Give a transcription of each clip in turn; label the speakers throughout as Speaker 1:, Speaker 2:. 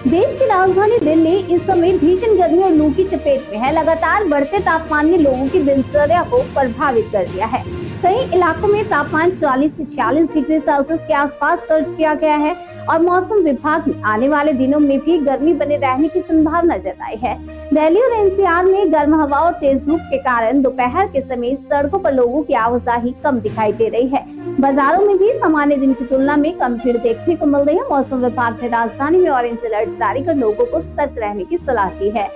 Speaker 1: देश की राजधानी दिल्ली इस समय भीषण गर्मी और लू की चपेट में है। लगातार बढ़ते तापमान ने लोगों की दिनचर्या को प्रभावित कर दिया है। कई इलाकों में तापमान 40 से 46 डिग्री सेल्सियस के आसपास दर्ज किया गया है और मौसम विभाग ने आने वाले दिनों में भी गर्मी बने रहने की संभावना जताई है। दिल्ली और एनसीआर में गर्म हवा और तेज धूप के कारण दोपहर के समय सड़कों पर लोगों की आवाजाही कम दिखाई दे रही है। बाजारों में भी सामान्य दिन की तुलना में कम भीड़ देखने को मिल रही है। मौसम विभाग ने राजधानी में ऑरेंज अलर्ट जारी कर लोगों को सतर्क रहने की सलाह दी है।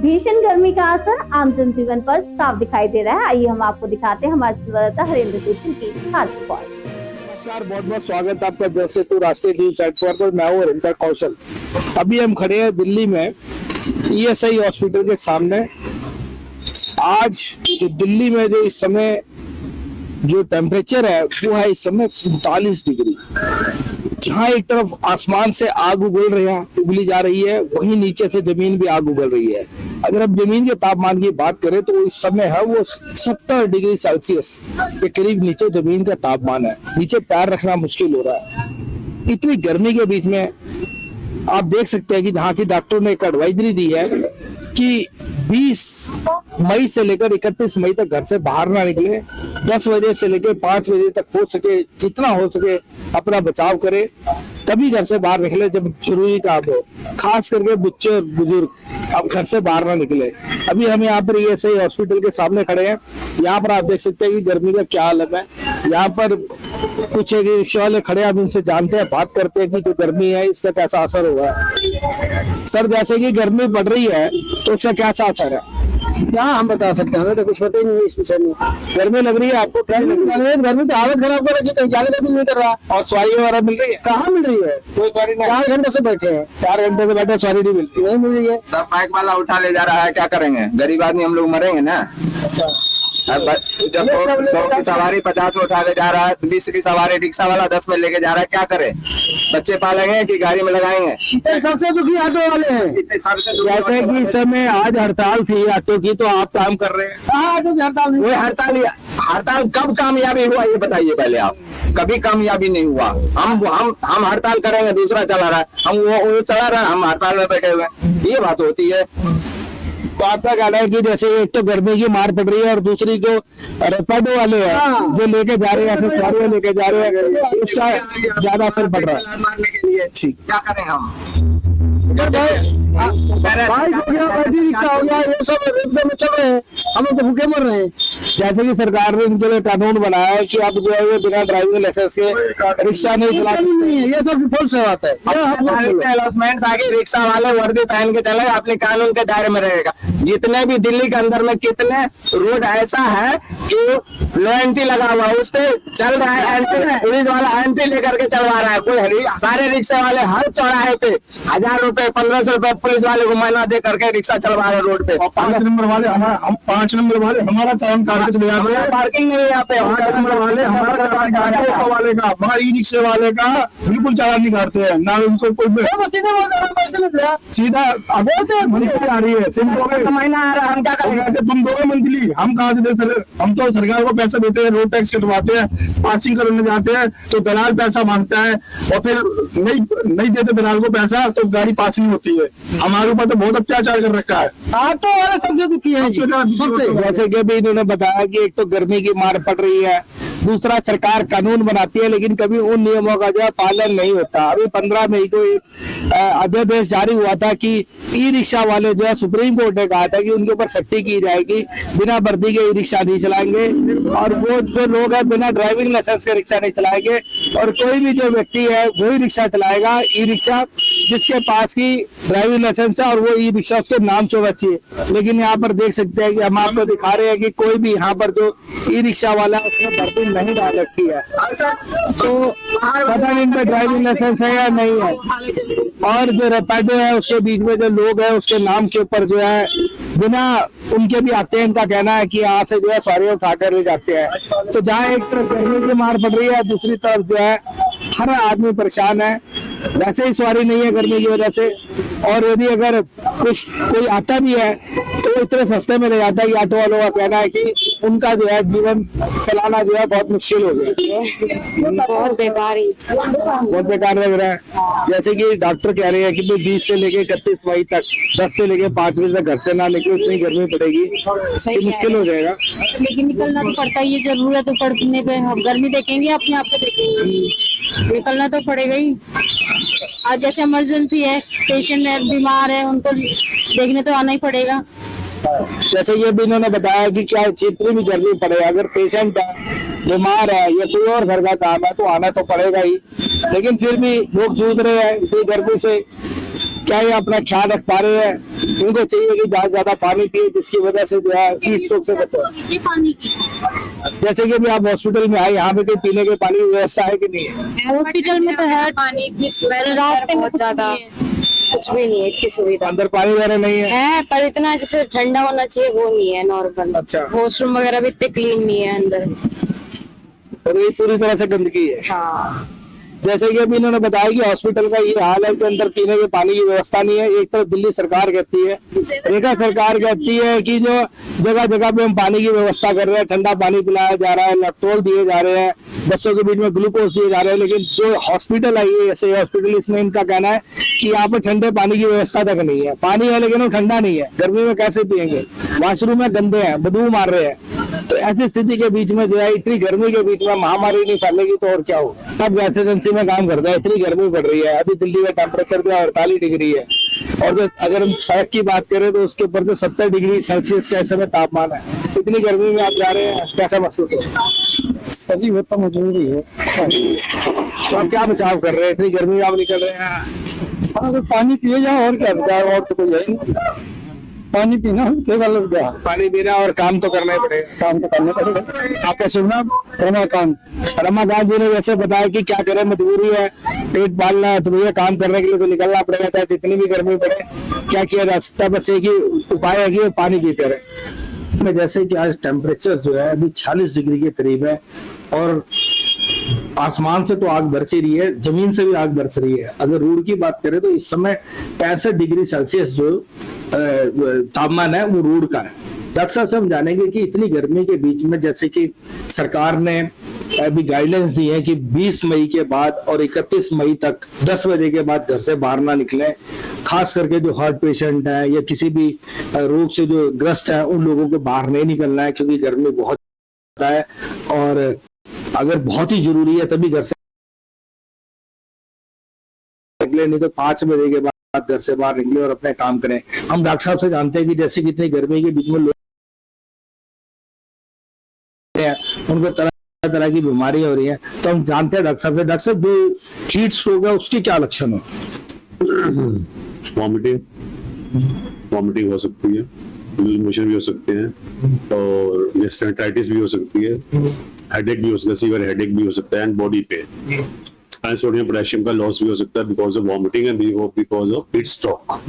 Speaker 1: भीषण गर्मी का असर आम जनजीवन पर साफ दिखाई दे रहा है। आइए हम आपको दिखाते हैं हमारे संवाददाता हरेंद्र जोशी की खास रिपोर्ट।
Speaker 2: नमस्कार, बहुत बहुत स्वागत है आपका जल सेतु राष्ट्रीय न्यूज नेटवर्क पर। मैं हूँ हरिंदर कौशल। अभी हम खड़े हैं दिल्ली में ईएसआई हॉस्पिटल के सामने। आज जो दिल्ली में जो इस समय जो टेम्परेचर है वो है इस समय 47 डिग्री। जहाँ एक तरफ आसमान से आग उगली जा रही है, वहीं नीचे से जमीन भी आग उगल रही है। अगर हम जमीन के तापमान की बात करें तो इस समय है वो 70 डिग्री सेल्सियस के करीब नीचे जमीन का तापमान है। नीचे पैर रखना मुश्किल हो रहा है। इतनी गर्मी के बीच में आप देख सकते हैं कि जहाँ की डॉक्टरों ने एक एडवाइजरी दी है कि 20 मई से लेकर 31 मई तक घर से बाहर ना निकले। 10 बजे से लेकर 5 बजे तक हो सके जितना हो सके अपना बचाव करे, तभी घर से बाहर निकले जब जरूरी काम हो। खास करके बच्चे और बुजुर्ग अब घर से बाहर ना निकले। अभी हम यहाँ पर ईएसआई हॉस्पिटल के सामने खड़े हैं। यहाँ पर आप देख सकते हैं कि गर्मी का क्या हालत है। यहाँ पर कुछ एक रिक्शा वाले खड़े हैं, अब इनसे जानते हैं, बात करते हैं कि जो गर्मी है इसका कैसा असर होगा। सर, जैसे कि गर्मी बढ़ रही है तो उसका कैसा असर है?
Speaker 3: क्या हम बता सकते हैं, हमें तो कुछ पता ही नहीं है इस विषय में।
Speaker 2: गर्मी लग रही है आपको?
Speaker 3: गर्मी तो हालत खराब कर रखी, कहीं जाने का दिल नहीं कर रहा।
Speaker 2: और सवारी वगैरह मिल रही है?
Speaker 3: कहाँ मिल रही है?
Speaker 2: कोई सवारी नहीं।
Speaker 3: 4 घंटे से बैठे हैं।
Speaker 2: 4 घंटे से बैठे, सवारी नहीं मिलती।
Speaker 3: नहीं मिल रही है।
Speaker 4: सब बाइक वाला उठा ले जा रहा है, क्या करेंगे? गरीब आदमी हम लोग मरेंगे ना।
Speaker 3: अच्छा,
Speaker 4: जब 100 की सवारी 50 में उठा के जा रहा है, 20 की सवारी रिक्शा वाला 10 में लेके जा रहा है, क्या करे? बच्चे पालेंगे कि गाड़ी में लगाएंगे?
Speaker 3: सबसे दुखी ऑटो वाले हैं।
Speaker 2: जैसे कि इस समय आज हड़ताल थी ऑटो की, तो आप काम कर रहे हैं?
Speaker 3: हाँ, ऑटो की हड़ताल नहीं।
Speaker 4: वो हड़ताल कब कामयाबी हुआ ये बताइए पहले आप। कभी कामयाबी नहीं हुआ। हम हड़ताल करेंगे, दूसरा चला रहा है, हम वो चला रहा है, हम हड़ताल में बैठे हुए हैं। ये बात होती है।
Speaker 2: तो आपका कहना है कि जैसे एक तो गर्मी की मार पड़ रही है और दूसरी जो रैपिडो वाले हैं जो लेके जा रहे हैं, ऐसे सवारियां लेके जा रहे हैं, उसका ज्यादा असर पड़ रहा है।
Speaker 4: मारने के लिए
Speaker 2: ठीक,
Speaker 4: क्या करें हम?
Speaker 3: बाइक हो गया, बैटरी रिक्शा हो गया, ये सब रोड में चल रहे हैं, हम तो भूखे मर रहे हैं।
Speaker 2: जैसे कि सरकार ने इनके लिए कानून बनाया है कि अब जो है ये बिना ड्राइविंग लाइसेंस के रिक्शा नहीं चला सकते।
Speaker 3: ये सब फॉल्स बात है।
Speaker 4: अनाउंसमेंट था कि रिक्शा वाले वर्दी पहन के चले, अपने कानून के दायरे में रहेगा। जितने भी दिल्ली के अंदर में कितने रोड ऐसा है कि लो एंट्री लगा हुआ, उस पे चल रहा है, पुलिस वाला एंट्री लेकर के चलवा रहा है। कोई सारे रिक्शा वाले हर चौराहे पे 1000 रुपए 1500 रुपए पुलिस वाले को महीना दे करके रिक्शा चलवा रहे रोड पे।
Speaker 2: 5 नंबर वाले हम 5 नंबर वाले हमारा चालान काट के चले जाते हैं।
Speaker 4: पार्किंग नहीं है यहाँ पे।
Speaker 2: 5 नंबर वाले हमारा चालान काटते हैं, ऑटो वाले का, मगर ई रिक्शे वाले का बिल्कुल चालान नहीं काटते हैं। ना उनको कोई सीधा मंथली आ रही है,
Speaker 4: महीना आ रहा है, हम क्या करेंगे?
Speaker 2: तुम दोगे मंथली, हम कहाँ से दे सर? हम तो सरकार को पैसा देते हैं, रोड टैक्स कटवाते हैं, पासिंग करने जाते हैं तो दलाल पैसा मांगता है और फिर नहीं देते दलाल को पैसा तो गाड़ी पासिंग होती है। हमारे ऊपर तो बहुत अत्याचार कर रखा है।
Speaker 3: ऑटो वाले सबसे दुखी है।
Speaker 2: जैसे कि अभी इन्होंने बताया कि एक तो गर्मी की मार पड़ रही है, दूसरा सरकार कानून बनाती है लेकिन कभी उन नियमों का जो है पालन नहीं होता। अभी 15 मई को एक अध्यादेश जारी हुआ था कि ई रिक्शा वाले जो है, सुप्रीम कोर्ट ने कहा था कि उनके ऊपर सख्ती की जाएगी, बिना वर्दी के ई रिक्शा नहीं चलाएंगे और वो जो लोग हैं बिना ड्राइविंग लाइसेंस के रिक्शा नहीं चलाएंगे और कोई भी जो व्यक्ति है वही रिक्शा चलाएगा, ई रिक्शा जिसके पास की ड्राइविंग लाइसेंस है और वो ई रिक्शा उसके नाम से होना चाहिए। लेकिन यहाँ पर देख सकते हैं कि हम आपको दिखा रहे हैं कि कोई भी यहाँ पर जो ई रिक्शा वाला है उसने वर्दी नहीं डाल रखी है, तो पता नहीं इनका ड्राइविंग लाइसेंस है या नहीं है। और जो रैपिडो है उसके बीच में जो लोग हैं उसके नाम के ऊपर जो है बिना उनके भी आते हैं। इनका कहना है कि यहाँ से जो है सवारी उठा कर ले जाते हैं। तो जहाँ एक तरफ गर्मी की मार पड़ रही है, दूसरी तरफ जो है हर आदमी परेशान है। वैसे ही सवारी नहीं है गर्मी की वजह से, और यदि अगर कोई आता भी है तो इतने सस्ते में ले जाता है कि ऑटो वालों का कहना है कि उनका जो है जीवन चलाना जो है बहुत मुश्किल हो गया,
Speaker 5: बहुत बेकार ही।
Speaker 2: बहुत बेकार लग रहा है। जैसे कि डॉक्टर कह रहे हैं कि भाई 20 से लेके 31 मई तक 10 से लेके 5 बजे तक घर से ना निकलो, इतनी गर्मी पड़ेगी
Speaker 5: सही
Speaker 2: कि मुश्किल हो जाएगा।
Speaker 5: लेकिन निकलना तो पड़ता ही है, जरूरत पड़ने पे हम गर्मी देखेंगे अपने आप को देखेंगे, निकलना तो पड़ेगा ही। आज जैसे इमरजेंसी है, पेशेंट है, बीमार है, उनको देखने तो आना ही पड़ेगा।
Speaker 2: जैसे ये भी इन्होंने बताया कि क्या जितनी भी गर्मी पड़े, अगर पेशेंट है, बीमार है या कोई और घर का काम है तो आना तो पड़ेगा ही, लेकिन फिर भी लोग जूझ रहे हैं इतनी गर्मी से। क्या ये अपना ख्याल रख पा रहे हैं? इनको चाहिए कि ज्यादा पानी पिए, जिसकी वजह से जो है हीट स्ट्रोक से बचे।
Speaker 5: पानी की
Speaker 2: जैसे कि अभी आप हॉस्पिटल में आए, यहाँ पे कोई पीने के पानी की व्यवस्था है कि नहीं है?
Speaker 5: हॉस्पिटल में तो है, पानी की स्मेल बहुत ज्यादा, कुछ भी नहीं है, इतनी सुविधा।
Speaker 2: अंदर पानी वगैरह नहीं है?
Speaker 5: पर इतना जैसे ठंडा होना चाहिए वो नहीं है, नॉर्मल।
Speaker 2: अच्छा।
Speaker 5: वॉशरूम वगैरह भी इतने क्लीन नहीं है अंदर।
Speaker 2: और ये पूरी तरह से गंदगी है।
Speaker 5: हाँ,
Speaker 2: जैसे कि अभी इन्होंने बताया कि हॉस्पिटल का ये हाल है कि अंदर पीने के पानी की व्यवस्था नहीं है। एक तरफ दिल्ली सरकार कहती है, रेखा सरकार कहती है कि जो जगह जगह पे हम पानी की व्यवस्था कर रहे हैं, ठंडा पानी पिलाया जा रहा है, इलेक्ट्रोल दिए जा रहे हैं, बच्चों के बीच में ग्लूकोज दिए जा रहे हैं, लेकिन जो हॉस्पिटल आई है ऐसे हॉस्पिटल, इसमें इनका कहना है कि यहाँ पे ठंडे पानी की व्यवस्था तक नहीं है। पानी है लेकिन वो ठंडा नहीं है, गर्मी में कैसे पियेंगे? वॉशरूम में गंदे हैं, बदबू मार रहे हैं। तो ऐसी स्थिति के बीच में जो है, इतनी गर्मी के बीच में महामारी नहीं फैलेगी तो और क्या हो। अब गैस एजेंसी में काम करता है, इतनी गर्मी पड़ रही है, अभी दिल्ली का टेम्परेचर भी 48 डिग्री है, और जो अगर हम सड़क की बात करें तो उसके ऊपर तो 70 डिग्री सेल्सियस का इस समय तापमान है। इतनी गर्मी में आप जा रहे हैं, कैसा महसूस हो?
Speaker 3: सभी वो तो मजबूरी है।
Speaker 2: तो आप क्या बचाव कर रहे हैं? इतनी गर्मी में आप निकल रहे हैं।
Speaker 3: तो पानी पिए जाओ, और क्या बचाओ, और तो कोई है नहीं। पानी पीना केवल
Speaker 2: पानी पीना और काम तो करना ही पड़ेगा।
Speaker 3: काम तो करना पड़ेगा।
Speaker 2: आपका शुभ नाम?
Speaker 3: रमाकांत।
Speaker 2: रमाकांत जी ने वैसे बताया कि क्या करें, मजबूरी है, पेट पालना है तो भैया काम करने के लिए तो निकलना पड़ेगा, चाहे जितनी भी गर्मी पड़े। क्या किया जा सकता है? बस एक ही उपाय है कि पानी पीते रहे। जैसे कि आज टेम्परेचर जो है अभी 46 डिग्री के करीब है, और आसमान से तो आग बरस ही रही है, जमीन से भी आग बरस रही है। अगर रोड की बात करें तो इस समय 65 डिग्री सेल्सियस जो तापमान है वो रोड का है। डॉक्टर साहब से हम जानेंगे कि इतनी गर्मी के बीच में, जैसे कि सरकार ने अभी गाइडलाइंस दी है कि 20 मई के बाद और 31 मई तक 10 बजे के बाद घर से बाहर ना निकलें, खास करके जो हार्ट पेशेंट है या किसी भी रोग से जो ग्रस्त है उन लोगों को बाहर नहीं निकलना है, क्योंकि गर्मी बहुत है, और अगर बहुत ही जरूरी है तभी घर से निकले, नहीं तो 5 बजे के बाद घर से बाहर निकले और अपने काम करें। हम डॉक्टर साहब से जानते हैं कि जैसे कि इतनी गर्मी के बीच में लोग उनको तरह तरह की बीमारियां हो रही हैं, तो हम जानते हैं डॉक्टर साहब से। डॉक्टर साहब, जो हीट स्ट्रोक है उसके क्या लक्षण है?
Speaker 6: वॉमिटिंग हो सकती है, लूज मोशन भी हो सकते हैं, और गैस्ट्राइटिस भी हो सकती है, हेडेक भी हो सकता है, सीवियर हेडेक भी हो सकता है, and body pain, and sodium potassium का लॉस भी हो सकता है because of vomiting and because of heat stroke.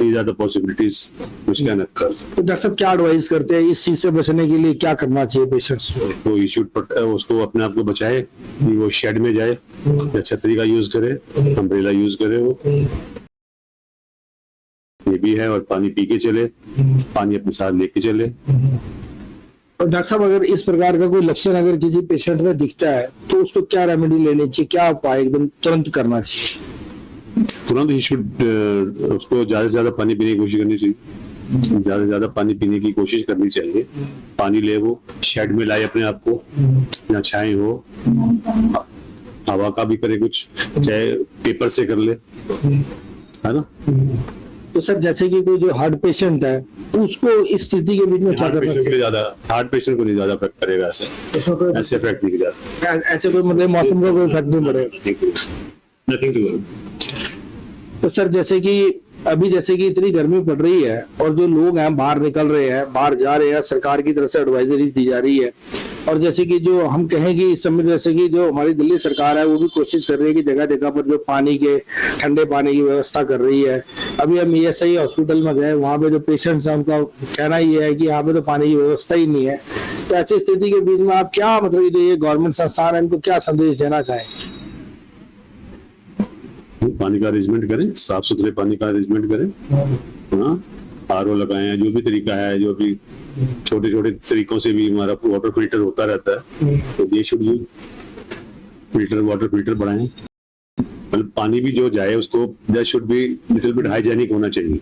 Speaker 6: These are the possibilities which can occur.
Speaker 2: तो डॉक्टर साहब क्या एडवाइस करते हैं इस चीज से बचने के लिए? क्या करना चाहिए पेशेंट्स को?
Speaker 6: तो उसको अपने आप को बचाए कि वो शेड में जाए, या छतरी का यूज करे, अम्ब्रेला यूज करे, वो ये भी है, और पानी पी के चले, पानी अपने साथ लेके चले।
Speaker 2: और डॉक्टर साहब, अगर इस प्रकार का कोई लक्षण अगर किसी पेशेंट में दिखता है तो उसको क्या रेमेडी लेनी चाहिए, क्या उपाय एकदम तुरंत करना चाहिए?
Speaker 6: तुरंत ही उसको ज्यादा से ज्यादा पानी पीने की कोशिश करनी चाहिए, ज्यादा से ज्यादा पानी पीने की कोशिश करनी चाहिए। पानी ले, वो शेड में लाए अपने आप को, या छाए हो, हवा का भी करे कुछ, चाहे पेपर से कर ले, है ना।
Speaker 2: तो सर, जैसे कि कोई जो हार्ट पेशेंट है उसको इस स्थिति के बीच में क्या करना चाहिए?
Speaker 6: हार्ट पेशेंट को नहीं ज्यादा इफेक्ट करेगा, ऐसे इफेक्ट नहीं ज्यादा,
Speaker 2: ऐसे कोई मतलब मौसम का कोई इफेक्ट नहीं पड़ेगा।
Speaker 6: Nothing to.
Speaker 2: तो सर, जैसे कि अभी जैसे कि इतनी गर्मी पड़ रही है और जो लोग हैं बाहर निकल रहे हैं, बाहर जा रहे हैं, सरकार की तरफ से एडवाइजरी दी जा रही है, और जैसे कि जो हम कहेंगे इस समय, जैसे कि जो हमारी दिल्ली सरकार है वो भी कोशिश कर रही है कि जगह जगह पर जो पानी के, ठंडे पानी की व्यवस्था कर रही है। अभी हम ESI हॉस्पिटल में गए, वहाँ पे जो पेशेंट्स हैं उनका कहना ये है कि यहाँ पे तो पानी की व्यवस्था ही नहीं है। तो ऐसी स्थिति के बीच में आप क्या, मतलब ये गवर्नमेंट संस्थान है, इनको क्या संदेश देना चाहें?
Speaker 6: पानी का अरेंजमेंट करें, साफ सुथरे पानी का अरेंजमेंट करें, हाँ, RO लगाए हैं, जो भी तरीका है, जो भी छोटे छोटे तरीकों से भी हमारा वाटर फिल्टर होता रहता है, तो ये शुड यूज वाटर फिल्टर बढ़ाएं। मतलब पानी भी जो जाए उसको that should be little bit hygienic होना चाहिए।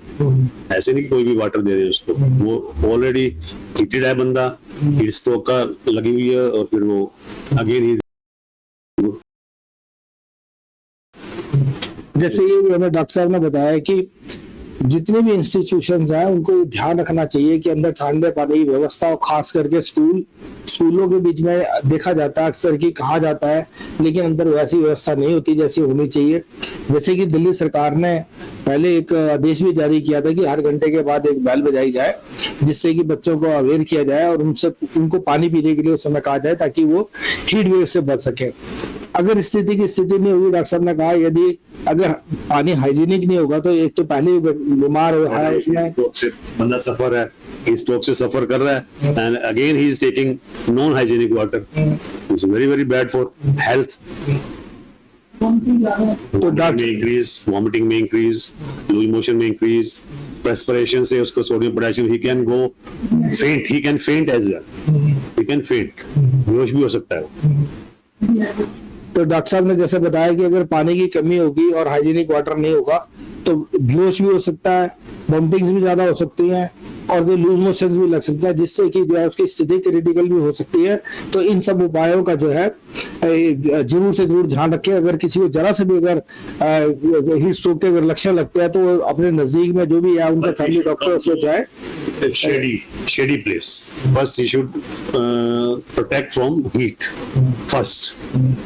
Speaker 6: ऐसे नहीं कि कोई भी वाटर दे रहे हैं उसको, वो ऑलरेडी हीटेड है, बंदा हीट स्ट्रोक का लगी हुई है, और फिर वो अगेन
Speaker 2: जैसे ये हमें डॉक्टर साहब ने बताया कि जितने भी इंस्टीट्यूशंस हैं उनको ध्यान रखना चाहिए कि अंदर ठंडे पानी की व्यवस्था, और खास करके स्कूलों के बीच में देखा जाता है अक्सर कि कहा जाता है, लेकिन अंदर वैसी व्यवस्था नहीं होती जैसी होनी चाहिए। जैसे कि दिल्ली सरकार ने पहले एक आदेश भी जारी किया था कि हर घंटे के बाद एक बेल बजाई जाए, जिससे कि बच्चों को अवेयर किया जाए और उनको पानी पीने के लिए उस समय कहा जाए ताकि वो हीट वेव से बच सके। अगर स्थिति नहीं होगी, डॉक्टर साहब ने कहा, यदि अगर पानी हाइजीनिक नहीं होगा तो एक तो पहले ही बीमार है, उसमें
Speaker 6: बंदा सफर है, स्ट्रोक से सफर कर रहा है, and again he is taking non hygienic water, it's very very bad for health. तो डॉक्टर इंक्रीज, वॉमिटिंग में इंक्रीज, लूज मोशन में इंक्रीज, रेस्पिरेशन से उसको sodium potassium, he can go फेंट, ही कैन फेंट एज वेल, ही कैन फेंट, बेहोश भी हो सकता है।
Speaker 2: तो डॉक्टर साहब ने जैसे बताया कि अगर पानी की कमी होगी और हाइजीनिक वाटर नहीं होगा तो बेहोश भी हो सकता है, वॉमिटिंग्स भी ज्यादा हो सकती हैं, और भी लूज मोशन भी लग सकता है, जिससे कि जो है उसकी स्थिति क्रिटिकल भी हो सकती है। तो इन सब उपायों का जो है जरूर से जरूर ध्यान रखें। अगर किसी को जरा से भी अगर हीट स्ट्रोक के अगर लक्षण लगते हैं तो अपने नजदीक में जो भी है उनका फैमिली डॉक्टर से जाए।
Speaker 6: Shady place. First, he should protect from heat first,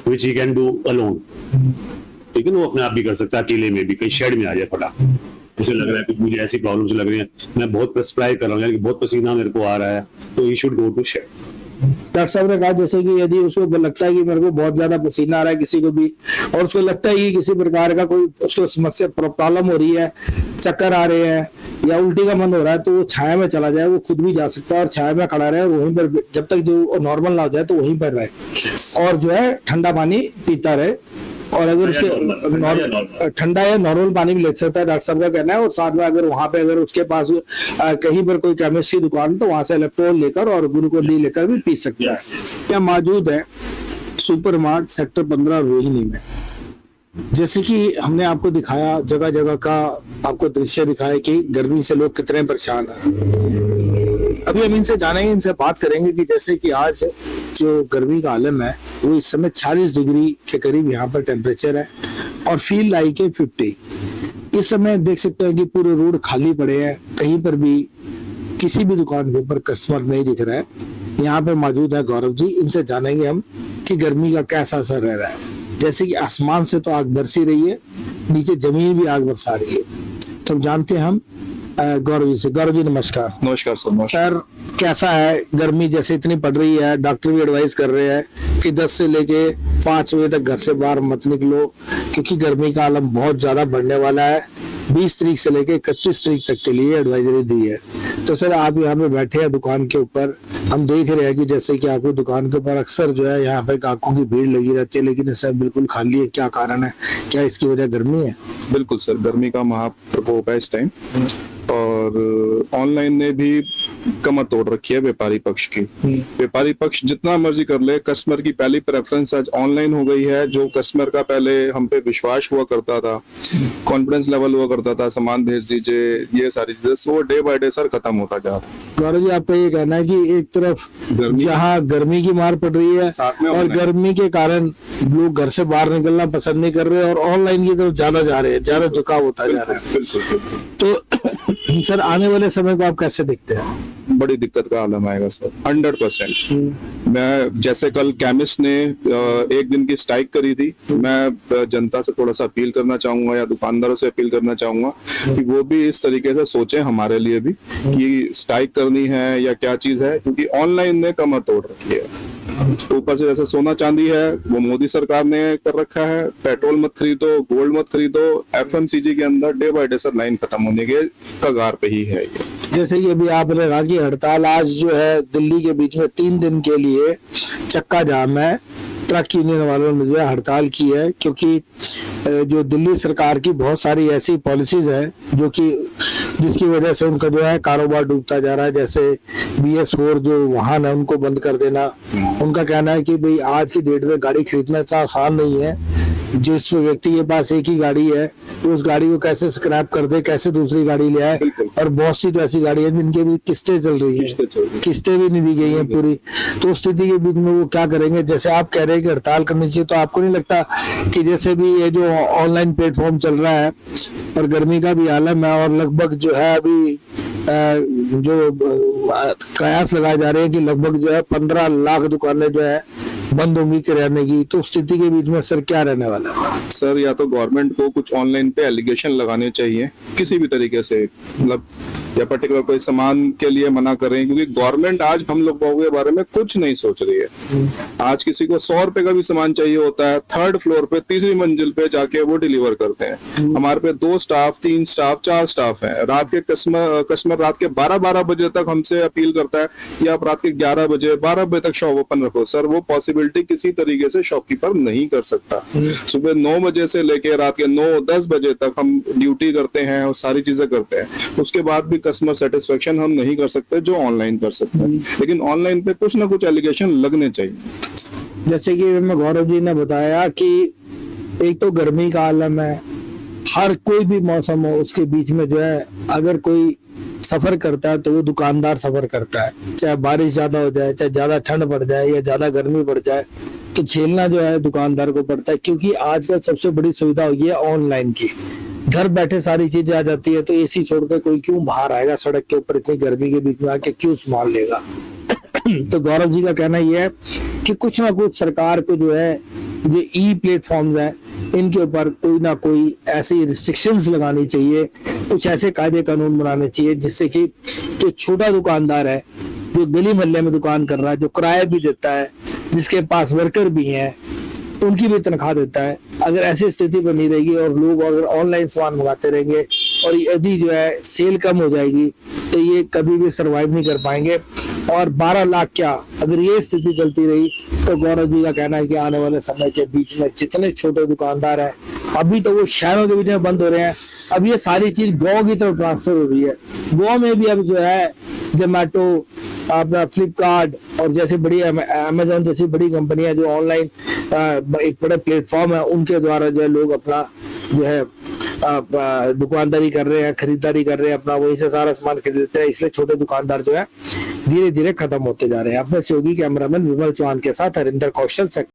Speaker 6: which he can do alone. ठीक है ना, वो अपने आप भी कर सकता है, अकेले में भी, कहीं शेड में आ जाए फटा, उसे लग रहा है कि मुझे ऐसी प्रॉब्लम से लग रही है, मैं बहुत प्रेस्क्राइब कर रहा हूँ, यानी बहुत पसीना मेरे को आ रहा है, तो he should go to shed.
Speaker 2: Doctor साहब ने कहा जैसे कि यदि उसको लगता है कि मेरे को बहुत ज्यादा पसीना आ रहा है किसी को भी, और उसको लगता है कि किसी प्रकार का कोई उसको समस्या प्रॉब्लम हो रही है, चक्कर आ रहे हैं या उल्टी का मन हो रहा है, तो वो छाया में चला जाए, वो खुद भी जा सकता है और छाया में खड़ा रहे, वहीं पर जब तक जो नॉर्मल ना हो जाए तो वहीं पर रहे, और जो है ठंडा पानी पीता रहे। और अगर उसके ठंडा या नॉर्मल पानी भी ले सकता है, डॉक्टर साहब का कहना है। और साथ में अगर वहां पे अगर उसके पास कहीं पर कोई केमिस्ट की दुकान, तो वहां से इलेक्ट्रोल लेकर और ग्लूकोन डी लेकर भी पी सकता है। क्या मौजूद है सुपर मार्ट सेक्टर 15 रोहिणी में। जैसे कि हमने आपको दिखाया, जगह जगह का आपको दृश्य दिखाया कि गर्मी से लोग कितने परेशान हैं। अभी हम इनसे जानेंगे, इनसे बात करेंगे कि जैसे कि आज जो गर्मी का आलम है वो इस समय 40 डिग्री के करीब यहाँ पर टेम्परेचर है और फील लाइक है 50। इस समय देख सकते हैं कि पूरे रोड खाली पड़े हैं, कहीं पर भी किसी भी दुकान के ऊपर कस्टमर नहीं दिख रहा है। यहाँ पर मौजूद है गौरव जी, इनसे जानेंगे हम कि गर्मी का कैसा असर रह रहा है। जैसे कि आसमान से तो आग बरसी रही है, नीचे जमीन भी आग बरसा रही है, तो हम जानते हैं हम गौरव जी से। गौरव जी नमस्कार।
Speaker 7: नमस्कार सर।
Speaker 2: सर कैसा है गर्मी, जैसे इतनी पड़ रही है, डॉक्टर भी एडवाइस कर रहे हैं कि 10 से लेके 5 बजे तक घर से बाहर मत निकलो, क्योंकि गर्मी का आलम बहुत ज्यादा बढ़ने वाला है। 20 तारीख से लेके 31 तारीख तक के लिए एडवाइजरी दी है। तो सर आप यहाँ पे बैठे हैं दुकान के ऊपर, हम देख रहे हैं कि जैसे कि आपकी दुकान के ऊपर अक्सर जो है यहाँ पे ग्राहकों की भीड़ लगी रहती है, लेकिन सर बिल्कुल खाली है, क्या कारण है, क्या इसकी वजह गर्मी है?
Speaker 7: बिल्कुल सर, गर्मी का महाप्रकोप है इस टाइम, और ऑनलाइन ने भी कमर तोड़ रखी है व्यापारी पक्ष की। व्यापारी पक्ष जितना मर्जी कर ले, कस्टमर की पहली प्रेफरेंस आज ऑनलाइन हो गई है। जो कस्टमर का पहले हम पे विश्वास हुआ करता था, कॉन्फिडेंस लेवल हुआ करता था, सामान भेज दीजिए, ये सारी चीजें, वो डे बाय डे सर खत्म होता जा रहा है।
Speaker 2: गौरव जी आपका ये कहना है कि एक तरफ जहाँ गर्मी की मार पड़ रही है और गर्मी के कारण लोग घर से बाहर निकलना पसंद नहीं कर रहे, और ऑनलाइन की तरफ ज्यादा जा रहे हैं, ज्यादा झुकाव होता जा रहा है। तो सर आने वाले समय को आप कैसे देखते हैं?
Speaker 7: बड़ी दिक्कत का आलम आएगा सर, 100%। मैं जैसे कल केमिस्ट ने एक दिन की स्ट्राइक करी थी, मैं जनता से थोड़ा सा अपील करना चाहूंगा या दुकानदारों से अपील करना चाहूंगा कि वो भी इस तरीके से सोचें हमारे लिए भी कि स्ट्राइक करनी है या क्या चीज है, क्योंकि ऑनलाइन ने कमर तोड़ रखी है। ऊपर से जैसे सोना चांदी है वो मोदी सरकार ने कर रखा है, पेट्रोल मत खरीदो, गोल्ड मत खरीदो, FMCG के अंदर day by day sir line खत्म होने के कगार पे ही है ये।
Speaker 2: जैसे कि अभी आपने कहा कि हड़ताल आज जो है दिल्ली के बीच में 3 दिन के लिए चक्का जाम है, ट्रक यूनियन वालों ने जो है हड़ताल की है, क्योंकि जो दिल्ली सरकार की बहुत सारी ऐसी पॉलिसीज है जो कि जिसकी वजह से उनका जो है कारोबार डूबता जा रहा है। जैसे BS4 जो वाहन है उनको बंद कर देना। उनका कहना है कि भाई आज की डेट में गाड़ी खरीदना इतना आसान नहीं है। जिस व्यक्ति के पास एक ही गाड़ी है तो उस गाड़ी को कैसे स्क्रैप कर दे, कैसे दूसरी गाड़ी ले आए। और बहुत सी तो ऐसी गाड़ी है जिनके भी किस्तें चल रही है, किस्तें भी नहीं दी गई हैं पूरी। तो उस स्थिति के बीच में वो क्या करेंगे? जैसे आप कह रहे हैं कि हड़ताल करनी चाहिए, तो आपको नहीं लगता कि जैसे भी ये जो ऑनलाइन प्लेटफॉर्म चल रहा है और गर्मी का भी आलम है और लगभग जो है अभी जो कयास लगाए जा रहे हैं कि लगभग जो है 15 लाख दुकानें जो है बंद होंगी किराने की, तो स्थिति के बीच में सर क्या रहने वाला है?
Speaker 7: सर या तो गवर्नमेंट को कुछ ऑनलाइन पे एलिगेशन लगाने चाहिए किसी भी तरीके से, मतलब या पर्टिकुलर कोई सामान के लिए मना करें, क्योंकि गवर्नमेंट आज हम लोगों के बारे में कुछ नहीं सोच रही है। आज किसी को 100 रुपए का भी सामान चाहिए होता है, 3rd फ्लोर पे, 3री मंजिल पे जाके वो डिलीवर करते हैं। हमारे पे 2 स्टाफ, 3 स्टाफ, 4 स्टाफ है। रात के कस्टमर रात के 12 बजे तक हमसे अपील करता है कि आप रात के 11 बजे 12 बजे तक शॉप ओपन रखो। सर वो पॉसिबिलिटी किसी तरीके से शॉपकीपर नहीं कर सकता। सुबह 9 बजे से लेके रात के 9-10 बजे तक हम ड्यूटी करते हैं और सारी चीजें करते हैं। उसके बाद भी कस्टमर सेटिस्फेक्शन हम नहीं कर सकते जो ऑनलाइन कर सकते हैं, लेकिन ऑनलाइन पे कुछ ना कुछ एलिगेशन लगने चाहिए।
Speaker 2: जैसे कि मैं गौरव जी ने बताया कि एक तो गर्मी का आलम है, हर कोई भी मौसम हो उसके बीच में जो है अगर कोई सफर करता है तो वो दुकानदार सफर करता है। चाहे बारिश ज्यादा हो जाए, चाहे ज्यादा ठंड पड़ जाए या ज्यादा गर्मी पड़ जाए, तो झेलना जो है दुकानदार को पड़ता है। क्योंकि आजकल सबसे बड़ी सुविधा हो गई है ऑनलाइन की, घर बैठे सारी चीजें आ जाती है। तो AC छोड़कर कोई क्यों बाहर आएगा सड़क के ऊपर इतनी गर्मी के बीच में आके, क्यों संभाल लेगा? तो गौरव जी का कहना यह है कि कुछ ना कुछ सरकार को जो है ये ई प्लेटफॉर्म्स है इनके ऊपर कोई ना कोई ऐसी रिस्ट्रिक्शंस लगानी चाहिए, कुछ ऐसे कायदे कानून बनाने चाहिए जिससे कि जो छोटा दुकानदार है, जो गली मोहल्ले में दुकान कर रहा है, जो किराया भी देता है, जिसके पास वर्कर भी हैं, उनकी भी तनख्वाह देता है। अगर ऐसी स्थिति बनी रहेगी और लोग अगर ऑनलाइन सामान मंगाते रहेंगे और यदि जो है सेल कम हो जाएगी तो ये कभी भी सरवाइव नहीं कर पाएंगे। और 12 लाख क्या, अगर ये स्थिति चलती रही तो गौरव जी का कहना है कि आने वाले समय के बीच में जितने छोटे दुकानदार हैं, अभी तो वो शहरों के बीच में बंद हो रहे हैं, अब ये सारी चीज गाँव की तरफ ट्रांसफर हो रही है। गाँव में भी अब जो है जोमेटो, अपना फ्लिपकार्ट और जैसे बड़ी अमेजोन जैसी बड़ी कंपनियां जो ऑनलाइन एक बड़े प्लेटफॉर्म है, उनके द्वारा जो है लोग अपना जो है दुकानदारी कर रहे हैं, खरीदारी कर रहे हैं, अपना वहीं से सारा सामान खरीदते हैं। इसलिए छोटे दुकानदार जो है धीरे धीरे खत्म होते जा रहे हैं। अपने सहयोगी कैमरामैन विमल चौहान के साथ हरिंदर कौशल।